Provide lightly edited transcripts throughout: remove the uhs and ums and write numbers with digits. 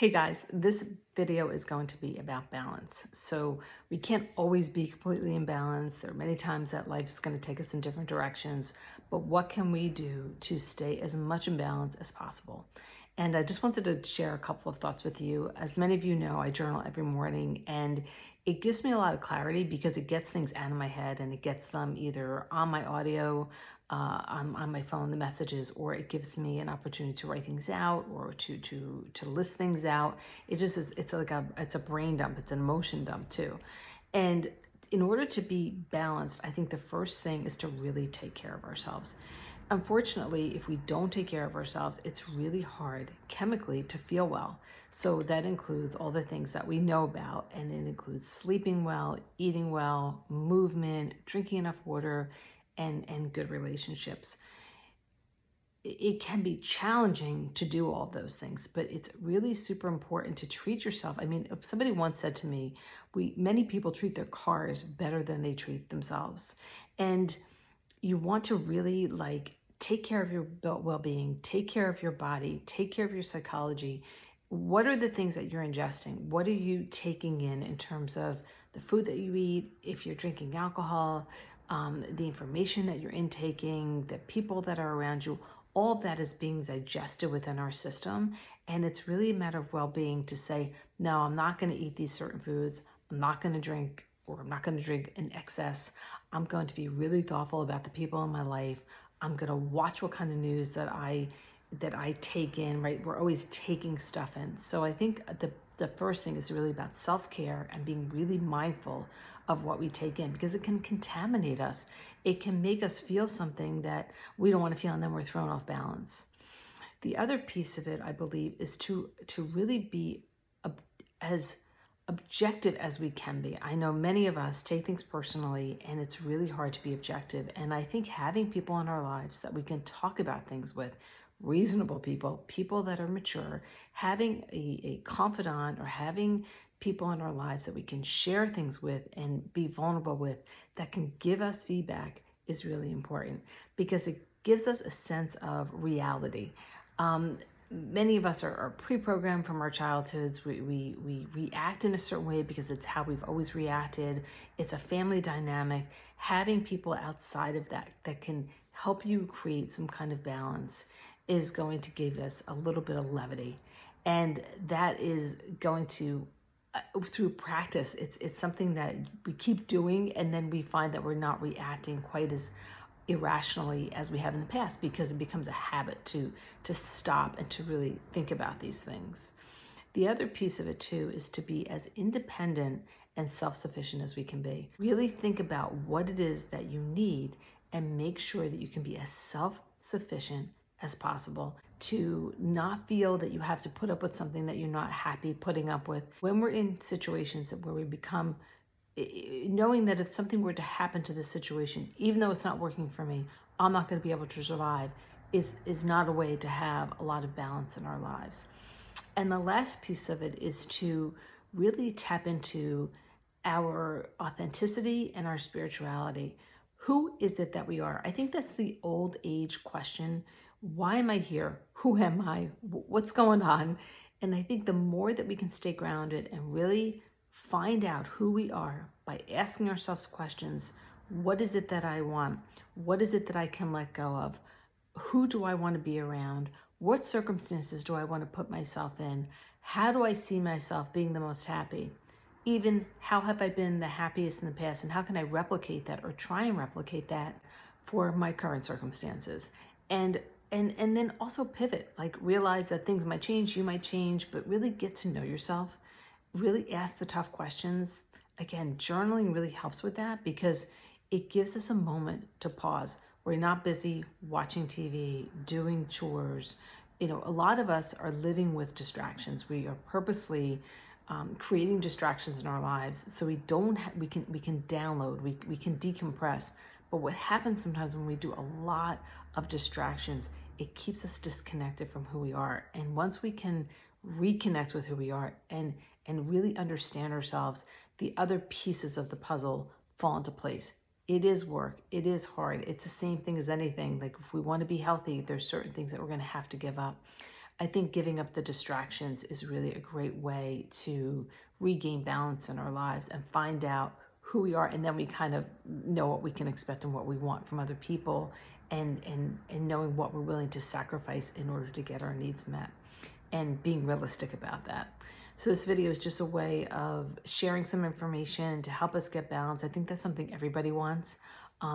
Hey guys, this video is going to be about balance. So we can't always be completely in balance. There are many times that life is going to take us in different directions, but what can we do to stay as much in balance as possible? And I just wanted to share a couple of thoughts with you. As many of you know, I journal every morning and it gives me a lot of clarity because it gets things out of my head and it gets them either on my audio, on my phone, the messages, or it gives me an opportunity to write things out or to list things out. It just is, it's a brain dump, it's an emotion dump too. And in order to be balanced, I think the first thing is to really take care of ourselves. Unfortunately, if we don't take care of ourselves, it's really hard chemically to feel well. So that includes all the things that we know about, and it includes sleeping well, eating well, movement, drinking enough water, and good relationships. It can be challenging to do all those things, but it's really super important to treat yourself. I mean, somebody once said to me, many people treat their cars better than they treat themselves. And you want to really take care of your well-being, take care of your body, take care of your psychology. What are the things that you're ingesting? What are you taking in terms of the food that you eat, if you're drinking alcohol, the information that you're intaking, the people that are around you? All of that is being digested within our system. And it's really a matter of well-being to say, no, I'm not going to eat these certain foods. I'm not going to drink, or I'm not going to drink in excess. I'm going to be really thoughtful about the people in my life. I'm going to watch what kind of news that I take in, right? We're always taking stuff in. So I think the first thing is really about self-care and being really mindful of what we take in, because it can contaminate us. It can make us feel something that we don't want to feel, and then we're thrown off balance. The other piece of it, I believe, is to really be as objective as we can be. I know many of us take things personally and it's really hard to be objective. And I think having people in our lives that we can talk about things with, reasonable people, people that are mature, having a confidant or having people in our lives that we can share things with and be vulnerable with, that can give us feedback, is really important because it gives us a sense of reality. Many of us are pre-programmed from our childhoods. We react in a certain way because it's how we've always reacted. It's a family dynamic. Having people outside of that can help you create some kind of balance is going to give us a little bit of levity. And that is going to, through practice, it's something that we keep doing, and then we find that we're not reacting quite as irrationally as we have in the past, because it becomes a habit to stop and to really think about these things. The other piece of it too is to be as independent and self-sufficient as we can be. Really think about what it is that you need and make sure that you can be as self-sufficient as possible, to not feel that you have to put up with something that you're not happy putting up with. When we're in situations where we become, knowing that if something were to happen to this situation, even though it's not working for me, I'm not going to be able to survive, is not a way to have a lot of balance in our lives. And the last piece of it is to really tap into our authenticity and our spirituality. Who is it that we are? I think that's the old age question. Why am I here? Who am I? What's going on? And I think the more that we can stay grounded and really find out who we are by asking ourselves questions. What is it that I want? What is it that I can let go of? Who do I want to be around? What circumstances do I want to put myself in? How do I see myself being the most happy? Even how have I been the happiest in the past, and how can I replicate that or try and replicate that for my current circumstances? And then also pivot, like realize that things might change, you might change, but really get to know yourself. Really ask the tough questions. Again, journaling really helps with that because it gives us a moment to pause. We're not busy watching TV, doing chores. A lot of us are living with distractions. We are purposely creating distractions in our lives so we can download, we can decompress. But what happens sometimes when we do a lot of distractions, it keeps us disconnected from who we are. And once we can reconnect with who we are and really understand ourselves, the other pieces of the puzzle fall into place. It is work. It is hard. It's the same thing as anything. Like if we want to be healthy, there's certain things that we're going to have to give up. I think giving up the distractions is really a great way to regain balance in our lives and find out who we are, and then we kind of know what we can expect and what we want from other people, and knowing what we're willing to sacrifice in order to get our needs met, and being realistic about that. So this video is just a way of sharing some information to help us get balance. I think that's something everybody wants,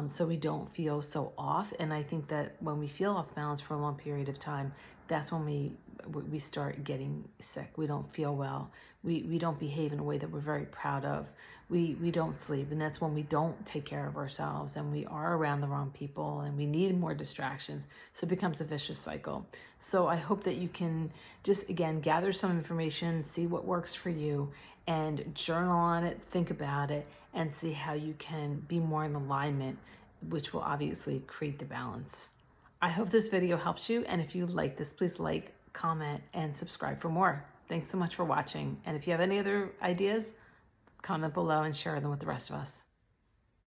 so we don't feel so off. And I think that when we feel off balance for a long period of time, that's when we start getting sick. We don't feel well. We don't behave in a way that we're very proud of. We don't sleep, and that's when we don't take care of ourselves, and we are around the wrong people, and we need more distractions. So it becomes a vicious cycle. So I hope that you can just, again, gather some information, see what works for you, and journal on it, think about it, and see how you can be more in alignment, which will obviously create the balance. I hope this video helps you, and if you like this, please like, comment, and subscribe for more. Thanks so much for watching, and if you have any other ideas, comment below and share them with the rest of us.